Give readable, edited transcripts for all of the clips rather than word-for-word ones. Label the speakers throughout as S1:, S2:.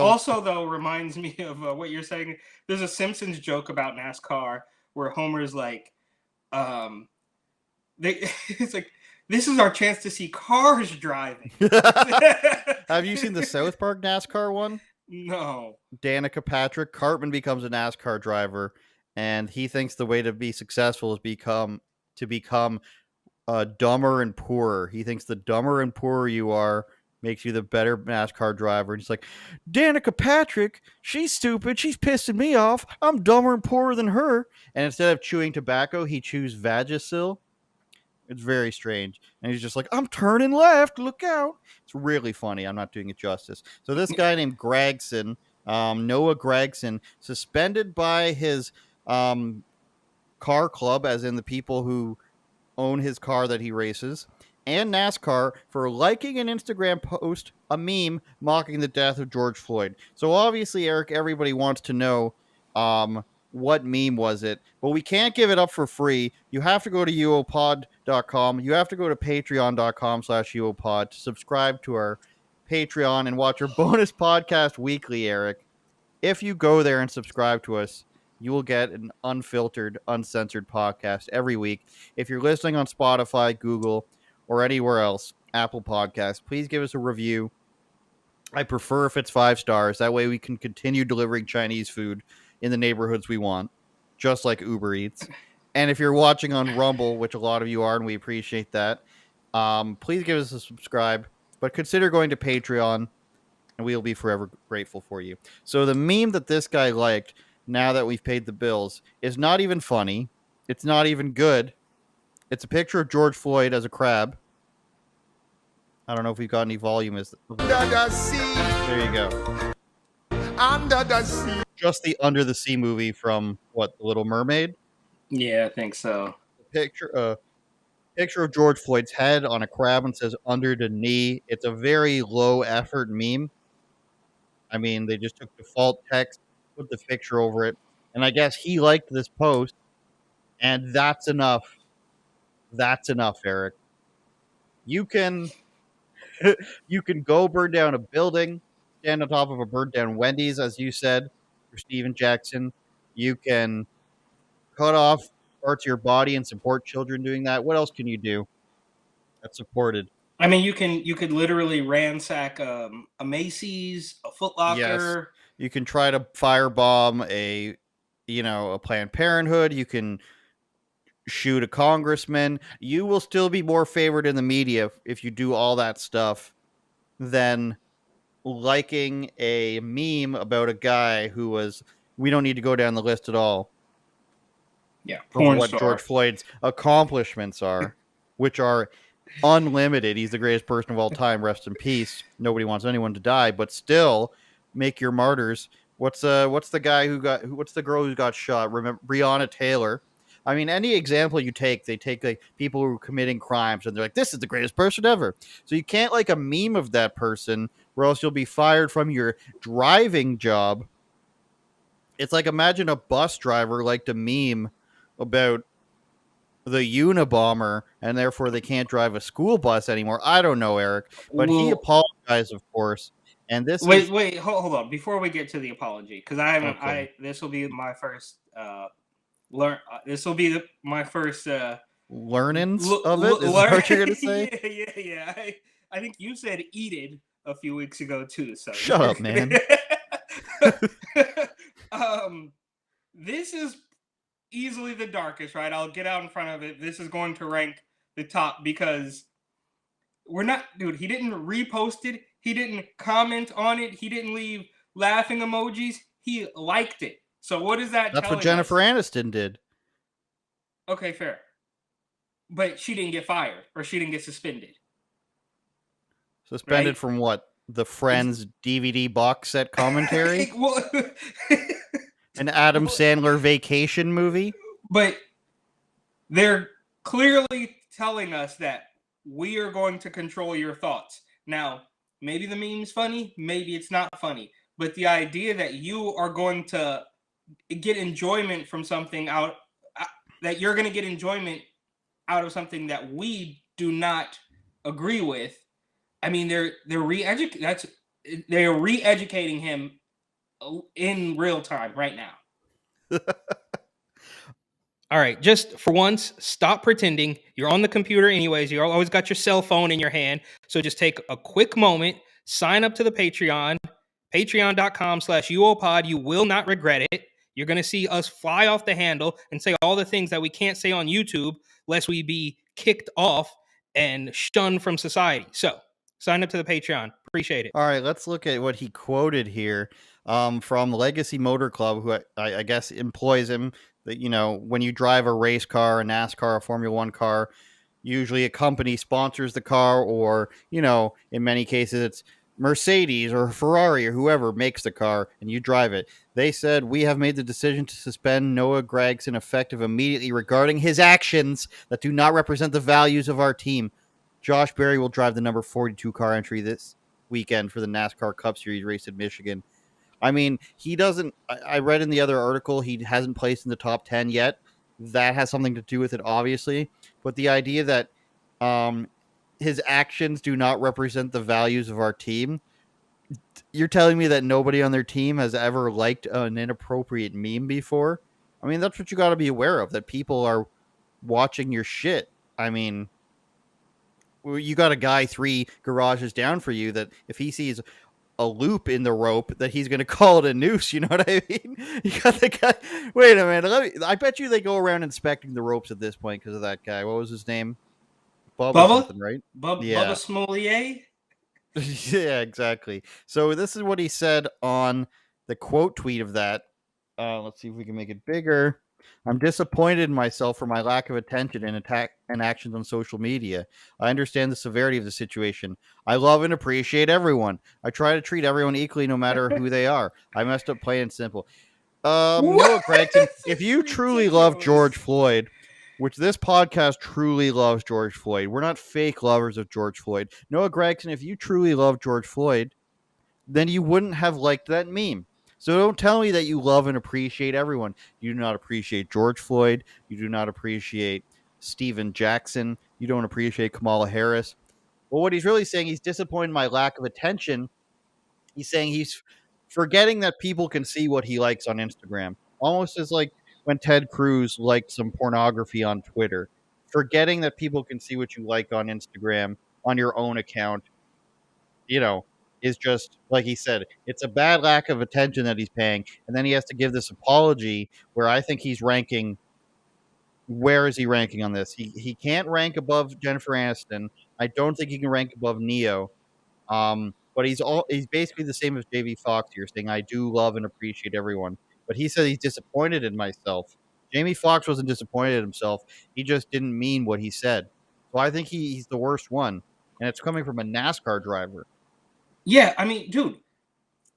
S1: Also, though, reminds me of what you're saying. There's a Simpsons joke about NASCAR where Homer's like, um, it's like, this is our chance to see cars driving.
S2: Have you seen the South Park NASCAR one?
S1: No.
S2: Danica Patrick, Cartman becomes a NASCAR driver, and he thinks the way to be successful is become dumber and poorer. He thinks the dumber and poorer you are makes you the better NASCAR driver. And he's like, Danica Patrick, she's stupid. She's pissing me off. I'm dumber and poorer than her. And instead of chewing tobacco, he chews Vagisil. It's very strange. And he's just like, I'm turning left. Look out. It's really funny. I'm not doing it justice. So this guy named Gregson, Noah Gregson, suspended by his car club, as in the people who own his car that he races, and NASCAR for liking an Instagram post, a meme mocking the death of George Floyd. So obviously, Eric, everybody wants to know what meme was it, but we can't give it up for free. You have to go to uopod.com. You have to go to patreon.com/uopod to subscribe to our Patreon and watch our bonus podcast weekly, Eric. If you go there and subscribe to us, you will get an unfiltered, uncensored podcast every week. If you're listening on Spotify, Google, or anywhere else, Apple Podcasts, please give us a review. I prefer if it's 5 stars. That way we can continue delivering Chinese food in the neighborhoods we want, just like Uber Eats. And if you're watching on Rumble, which a lot of you are, and we appreciate that, please give us a subscribe. But consider going to Patreon, and we'll be forever grateful for you. So the meme that this guy liked, now that we've paid the bills, is not even funny. It's not even good. It's a picture of George Floyd as a crab. I don't know if we've got any volume.
S3: Under the sea.
S2: There you go.
S3: Under the sea.
S2: Just the Under the Sea movie from, what, The Little Mermaid?
S1: Yeah, I think so.
S2: Picture of George Floyd's head on a crab and says under the knee. It's a very low effort meme. I mean, they just took default text, put the picture over it, and I guess he liked this post, and that's enough. That's enough, Eric. You can go burn down a building, stand on top of a burnt down Wendy's, as you said, for Steven Jackson. You can cut off parts of your body and support children doing that. What else can you do that's supported?
S1: I mean, you could literally ransack a Macy's, a Foot Locker.
S2: Yes. You can try to firebomb a Planned Parenthood. You can shoot a congressman. You will still be more favored in the media if you do all that stuff than liking a meme about a guy who was. We don't need to go down the list at all.
S1: Yeah,
S2: what George Floyd's accomplishments are, which are unlimited. He's the greatest person of all time. Rest in peace. Nobody wants anyone to die, but still, make your martyrs. What's the guy what's the girl who got shot? Remember Breonna Taylor? I mean, any example you take, they take like people who are committing crimes, and they're like, "This is the greatest person ever." So you can't like a meme of that person, or else you'll be fired from your driving job. It's like, imagine a bus driver liked a meme about the Unabomber, and therefore they can't drive a school bus anymore. I don't know, Eric, but he apologized, of course. And this
S1: wait, hold on. Before we get to the apology, because I haven't, this will be my first this will be my first
S2: learnings of it. Is that what you're gonna say?
S1: Yeah. I think you said "eated" a few weeks ago too. So
S2: shut up, man.
S1: This is easily the darkest, right? I'll get out in front of it. This is going to rank the top because he didn't repost it. He didn't comment on it. He didn't leave laughing emojis. He liked it. So what is that?
S2: That's what Jennifer Aniston did.
S1: Okay, fair. But she didn't get fired, or she didn't get suspended.
S2: Suspended from what? The Friends DVD box set commentary? An Adam Sandler vacation movie?
S1: But they're clearly telling us that we are going to control your thoughts. Now, maybe the meme's funny, maybe it's not funny. But the idea that you are going to get enjoyment from something that you're going to get enjoyment out of something that we do not agree with. I mean, they're re-educating. They're re-educating him in real time right now. All right, just for once, stop pretending. You're on the computer anyways. You always got your cell phone in your hand. So just take a quick moment, sign up to the Patreon, patreon.com/UOPod. You will not regret it. You're going to see us fly off the handle and say all the things that we can't say on YouTube, lest we be kicked off and shunned from society. So sign up to the Patreon. Appreciate it.
S2: All right, let's look at what he quoted here from Legacy Motor Club, who I guess employs him. That, you know, when you drive a race car, a NASCAR, a Formula One car, usually a company sponsors the car, or, you know, in many cases it's Mercedes or Ferrari or whoever makes the car and you drive it. They said, we have made the decision to suspend Noah Gragson effective immediately regarding his actions that do not represent the values of our team. Josh Berry will drive the number 42 car entry this weekend for the NASCAR Cup Series race in Michigan. I mean, he doesn't. I read in the other article he hasn't placed in the top 10 yet. That has something to do with it, obviously. But the idea that his actions do not represent the values of our team. You're telling me that nobody on their team has ever liked an inappropriate meme before? I mean, that's what you got to be aware of, that people are watching your shit. I mean, you got a guy 3 garages down for you that if he sees a loop in the rope that he's going to call it a noose. You know what I mean? You got the guy. Wait a minute. I bet you they go around inspecting the ropes at this point because of that guy. What was his name? Bubba something, right?
S1: Bubba Smollier?
S2: Yeah, exactly. So this is what he said on the quote tweet of that. Let's see if we can make it bigger. I'm disappointed in myself for my lack of attention and actions on social media. I understand the severity of the situation. I love and appreciate everyone. I try to treat everyone equally no matter who they are. I messed up plain and simple. Noah Gragson, if you truly love George Floyd, which this podcast truly loves George Floyd, we're not fake lovers of George Floyd. Noah Gragson, if you truly love George Floyd, then you wouldn't have liked that meme. So don't tell me that you love and appreciate everyone. You do not appreciate George Floyd. You do not appreciate Steven Jackson. You don't appreciate Kamala Harris. Well, what he's really saying, he's disappointed in my lack of attention. He's saying he's forgetting that people can see what he likes on Instagram. Almost as like when Ted Cruz liked some pornography on Twitter. Forgetting that people can see what you like on Instagram on your own account, you know, is just, like he said, it's a bad lack of attention that he's paying. And then he has to give this apology where I think he's ranking. Where is he ranking on this? He can't rank above Jennifer Aniston. I don't think he can rank above Neo. But he's basically the same as JV Fox here, saying I do love and appreciate everyone. But he said he's disappointed in myself. Jamie Foxx wasn't disappointed in himself. He just didn't mean what he said. So I think he's the worst one. And it's coming from a NASCAR driver.
S1: Yeah, I mean, dude,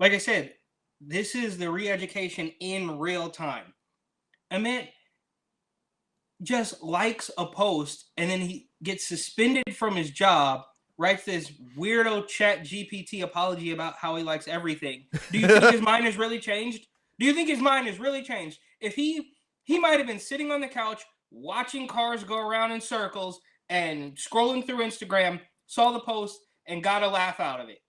S1: like I said, this is the re-education in real time. A man just likes a post and then he gets suspended from his job, writes this weirdo chat GPT apology about how he likes everything. Do you think his mind has really changed? Do you think his mind has really changed? If he might have been sitting on the couch watching cars go around in circles and scrolling through Instagram, saw the post and got a laugh out of it.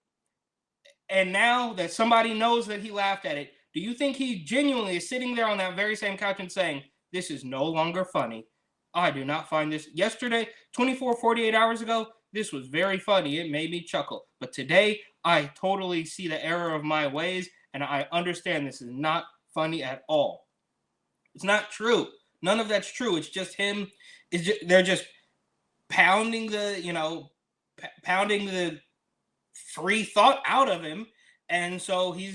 S1: And now that somebody knows that he laughed at it, do you think he genuinely is sitting there on that very same couch and saying, this is no longer funny? I do not find this. Yesterday, 48 hours ago, this was very funny. It made me chuckle. But today, I totally see the error of my ways, and I understand this is not funny at all. It's not true. None of that's true. It's just him. They're just pounding the free thought out of him, and so he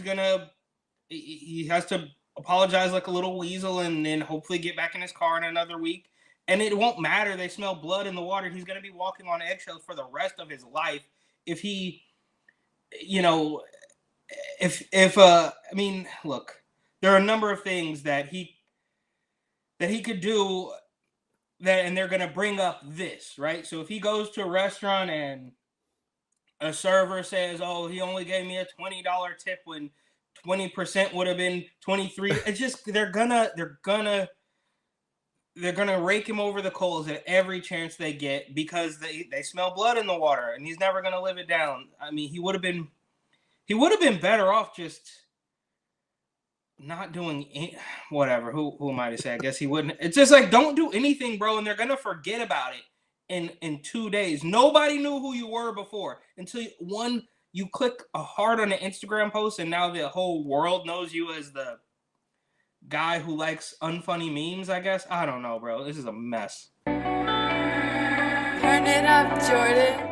S1: has to apologize like a little weasel and then hopefully get back in his car in another week, and it won't matter. They smell blood in the water. He's going to be walking on eggshells for the rest of his life if he, I mean, look, there are a number of things that he could do that, and they're going to bring up this, right? So if he goes to a restaurant and a server says, "Oh, he only gave me a $20 tip when 20% would have been 23." It's just they're gonna rake him over the coals at every chance they get because they smell blood in the water, and he's never gonna live it down. I mean, he would have been He would have been better off just not doing whatever. Who am I to say? I guess he wouldn't. It's just like, don't do anything, bro, and they're gonna forget about it in 2 days. Nobody knew who you were before until you click a heart on an Instagram post, and now the whole world knows you as the guy who likes unfunny memes, I guess. I don't know, bro. This is a mess.
S4: Turn it up, Jordan.